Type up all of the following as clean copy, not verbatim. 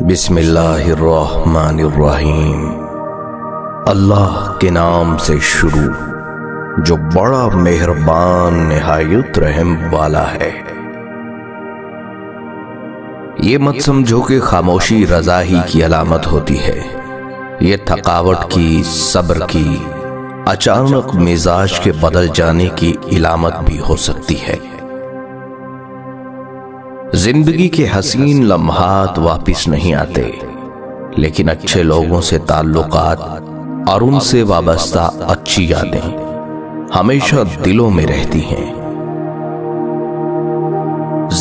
بسم اللہ الرحمن الرحیم۔ اللہ کے نام سے شروع جو بڑا مہربان نہایت رحم والا ہے۔ یہ مت سمجھو کہ خاموشی رضا ہی کی علامت ہوتی ہے، یہ تھکاوٹ کی، صبر کی، اچانک مزاج کے بدل جانے کی علامت بھی ہو سکتی ہے۔ زندگی کے حسین لمحات واپس نہیں آتے، لیکن اچھے لوگوں سے تعلقات اور ان سے وابستہ اچھی یادیں ہمیشہ دلوں میں رہتی ہیں۔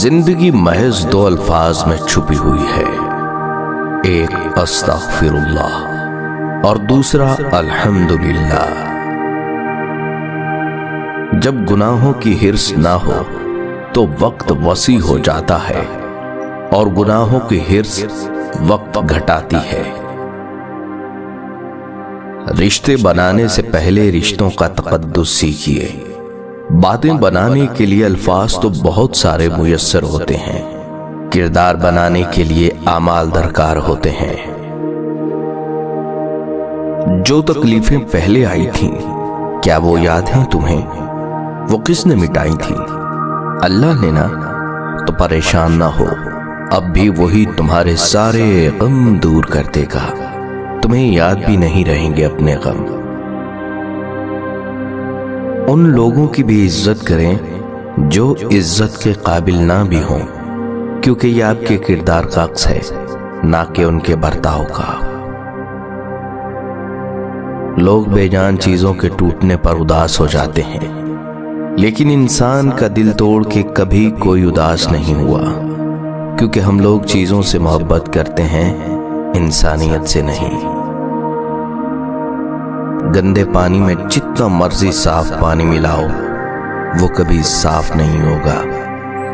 زندگی محض دو الفاظ میں چھپی ہوئی ہے، ایک استغفر اللہ اور دوسرا الحمدللہ۔ جب گناہوں کی حرص نہ ہو تو وقت وسیع ہو جاتا ہے، اور گناہوں کی حرص وقت گھٹاتی ہے۔ رشتے بنانے سے پہلے رشتوں کا تقدس سیکھیے۔ باتیں بنانے کے لیے الفاظ تو بہت سارے میسر ہوتے ہیں، کردار بنانے کے لیے اعمال درکار ہوتے ہیں۔ جو تکلیفیں پہلے آئی تھیں، کیا وہ یاد ہیں تمہیں؟ وہ کس نے مٹائی تھیں؟ اللہ نے نا؟ تو پریشان نہ ہو، اب بھی وہی تمہارے سارے غم دور کر دے گا، تمہیں یاد بھی نہیں رہیں گے اپنے غم۔ ان لوگوں کی بھی عزت کریں جو عزت کے قابل نہ بھی ہوں، کیونکہ یہ آپ کے کردار کا عکس ہے، نہ کہ ان کے برتاؤ کا۔ لوگ بے جان چیزوں کے ٹوٹنے پر اداس ہو جاتے ہیں، لیکن انسان کا دل توڑ کے کبھی کوئی اداس نہیں ہوا، کیونکہ ہم لوگ چیزوں سے محبت کرتے ہیں، انسانیت سے نہیں۔ گندے پانی میں جتنا مرضی صاف پانی ملاؤ، وہ کبھی صاف نہیں ہوگا،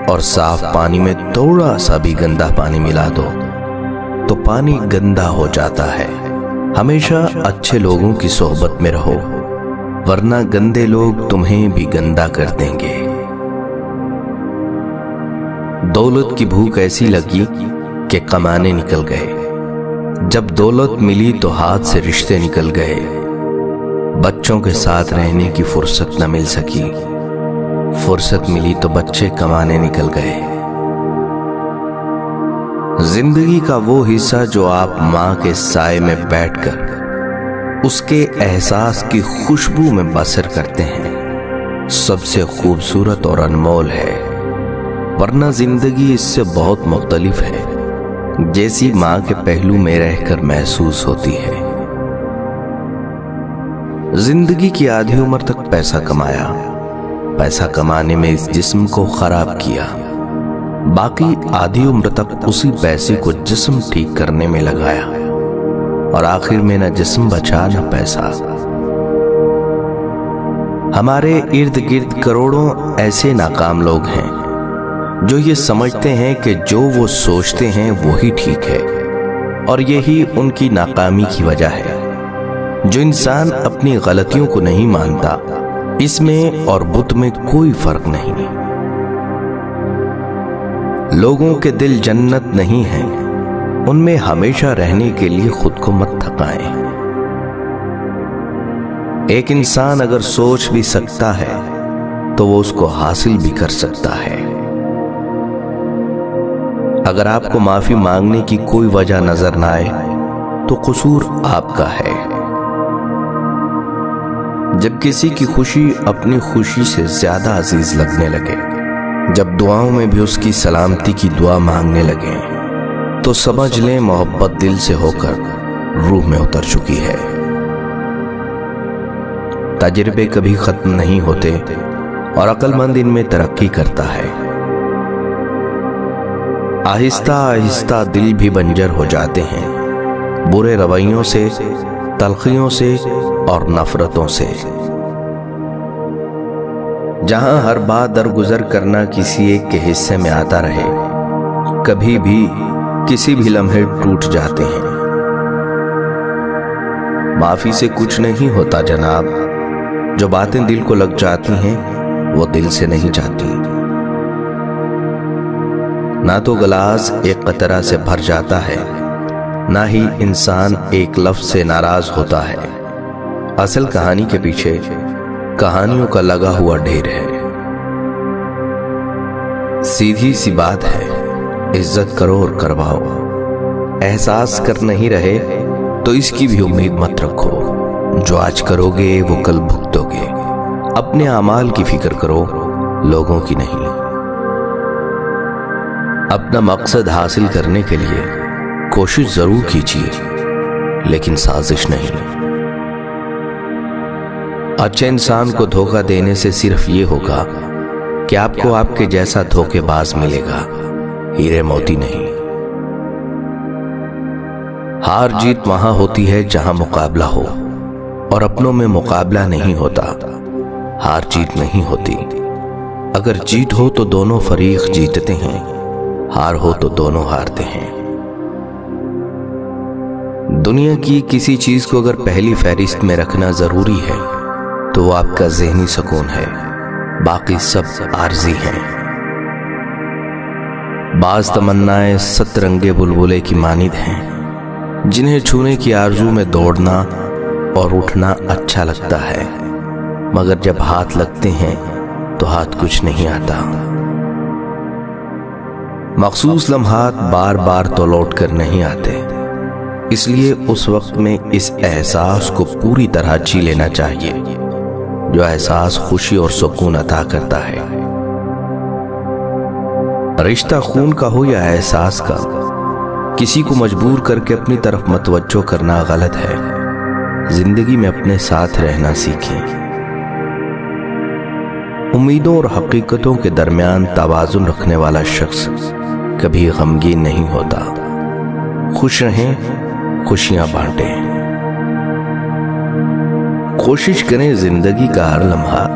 اور صاف پانی میں تھوڑا سا بھی گندا پانی ملا دو تو پانی گندا ہو جاتا ہے۔ ہمیشہ اچھے لوگوں کی صحبت میں رہو، ورنہ گندے لوگ تمہیں بھی گندا کر دیں گے۔ دولت کی بھوک ایسی لگی کہ کمانے نکل گئے، جب دولت ملی تو ہاتھ سے رشتے نکل گئے۔ بچوں کے ساتھ رہنے کی فرصت نہ مل سکی، فرصت ملی تو بچے کمانے نکل گئے۔ زندگی کا وہ حصہ جو آپ ماں کے سائے میں بیٹھ کر اس کے احساس کی خوشبو میں بسر کرتے ہیں، سب سے خوبصورت اور انمول ہے، ورنہ زندگی اس سے بہت مختلف ہے، جیسی ماں کے پہلو میں رہ کر محسوس ہوتی ہے۔ زندگی کی آدھی عمر تک پیسہ کمایا، پیسہ کمانے میں اس جسم کو خراب کیا، باقی آدھی عمر تک اسی پیسے کو جسم ٹھیک کرنے میں لگایا، اور آخر میں نہ جسم بچا نہ پیسہ۔ ہمارے ارد گرد کروڑوں ایسے ناکام لوگ ہیں جو یہ سمجھتے ہیں کہ جو وہ سوچتے ہیں وہی ٹھیک ہے، اور یہی ان کی ناکامی کی وجہ ہے۔ جو انسان اپنی غلطیوں کو نہیں مانتا، اس میں اور بت میں کوئی فرق نہیں۔ لوگوں کے دل جنت نہیں ہیں، ان میں ہمیشہ رہنے کے لیے خود کو مت تھکائیں۔ ایک انسان اگر سوچ بھی سکتا ہے تو وہ اس کو حاصل بھی کر سکتا ہے۔ اگر آپ کو معافی مانگنے کی کوئی وجہ نظر نہ آئے تو قصور آپ کا ہے۔ جب کسی کی خوشی اپنی خوشی سے زیادہ عزیز لگنے لگے، جب دعاؤں میں بھی اس کی سلامتی کی دعا مانگنے لگے، تو سمجھ لیں محبت دل سے ہو کر روح میں اتر چکی ہے۔ تجربے کبھی ختم نہیں ہوتے، اور عقل مند ان میں ترقی کرتا ہے۔ آہستہ آہستہ دل بھی بنجر ہو جاتے ہیں، برے رویوں سے، تلخیوں سے اور نفرتوں سے۔ جہاں ہر بات درگزر کرنا کسی ایک کے حصے میں آتا رہے، کبھی بھی کسی بھی لمحے ٹوٹ جاتے ہیں۔ معافی سے کچھ نہیں ہوتا جناب، جو باتیں دل کو لگ جاتی ہیں وہ دل سے نہیں جاتی۔ نہ تو گلاس ایک قطرہ سے بھر جاتا ہے نہ ہی انسان ایک لفظ سے ناراض ہوتا ہے۔ اصل کہانی کے پیچھے کہانیوں کا لگا ہوا ڈھیر ہے۔ سیدھی سی بات ہے، عزت کرو اور کرواؤ۔ احساس کر نہیں رہے تو اس کی بھی امید مت رکھو۔ جو آج کرو گے وہ کل بھگتو گے۔ اپنے اعمال کی فکر کرو، لوگوں کی نہیں۔ اپنا مقصد حاصل کرنے کے لیے کوشش ضرور کیجیے، لیکن سازش نہیں۔ اچھے انسان کو دھوکہ دینے سے صرف یہ ہوگا کہ آپ کو آپ کے جیسا دھوکے باز ملے گا، ہیرے موتی نہیں۔ ہار جیت وہاں ہوتی ہے جہاں مقابلہ ہو، اور اپنوں میں مقابلہ نہیں ہوتا۔ ہار جیت نہیں ہوتی۔ اگر جیت ہو تو دونوں فریق جیتتے ہیں، ہار ہو تو دونوں ہارتے ہیں۔ دنیا کی کسی چیز کو اگر پہلی فہرست میں رکھنا ضروری ہے تو وہ آپ کا ذہنی سکون ہے، باقی سب عارضی ہیں۔ بعض تمنائیں سترنگے بلبلے کی مانند ہیں، جنہیں چھونے کی آرزو میں دوڑنا اور اٹھنا اچھا لگتا ہے، مگر جب ہاتھ لگتے ہیں تو ہاتھ کچھ نہیں آتا۔ مخصوص لمحات بار بار تو لوٹ کر نہیں آتے، اس لیے اس وقت میں اس احساس کو پوری طرح جی لینا چاہیے جو احساس خوشی اور سکون عطا کرتا ہے۔ رشتہ خون کا ہو یا احساس کا، کسی کو مجبور کر کے اپنی طرف متوجہ کرنا غلط ہے۔ زندگی میں اپنے ساتھ رہنا سیکھیں۔ امیدوں اور حقیقتوں کے درمیان توازن رکھنے والا شخص کبھی غمگین نہیں ہوتا۔ خوش رہیں، خوشیاں بانٹیں۔ کوشش کریں زندگی کا ہر لمحہ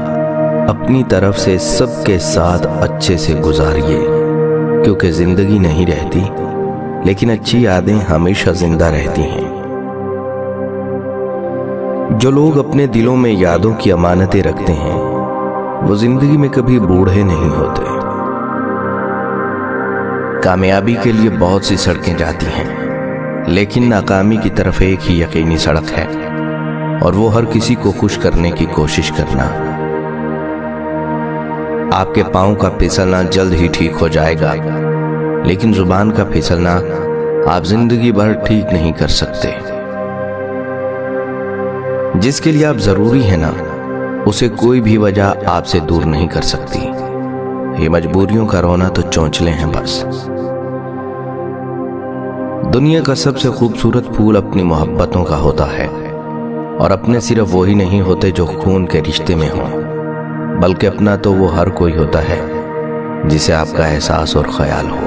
اپنی طرف سے سب کے ساتھ اچھے سے گزاریے، کیونکہ زندگی نہیں رہتی لیکن اچھی یادیں ہمیشہ زندہ رہتی ہیں۔ جو لوگ اپنے دلوں میں یادوں کی امانتیں رکھتے ہیں وہ زندگی میں کبھی بوڑھے نہیں ہوتے۔ کامیابی کے لیے بہت سی سڑکیں جاتی ہیں، لیکن ناکامی کی طرف ایک ہی یقینی سڑک ہے، اور وہ ہر کسی کو خوش کرنے کی کوشش کرنا۔ آپ کے پاؤں کا پھسلنا جلد ہی ٹھیک ہو جائے گا، لیکن زبان کا پھسلنا آپ زندگی بھر ٹھیک نہیں کر سکتے۔ جس کے لیے آپ ضروری ہے نا، اسے کوئی بھی وجہ آپ سے دور نہیں کر سکتی۔ یہ مجبوریوں کا رونا تو چونچلے ہیں بس۔ دنیا کا سب سے خوبصورت پھول اپنی محبتوں کا ہوتا ہے، اور اپنے صرف وہی نہیں ہوتے جو خون کے رشتے میں ہوں، بلکہ اپنا تو وہ ہر کوئی ہوتا ہے جسے آپ کا احساس اور خیال ہو۔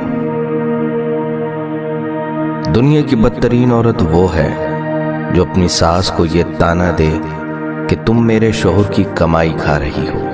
دنیا کی بدترین عورت وہ ہے جو اپنی ساس کو یہ طعنہ دے کہ تم میرے شوہر کی کمائی کھا رہی ہو۔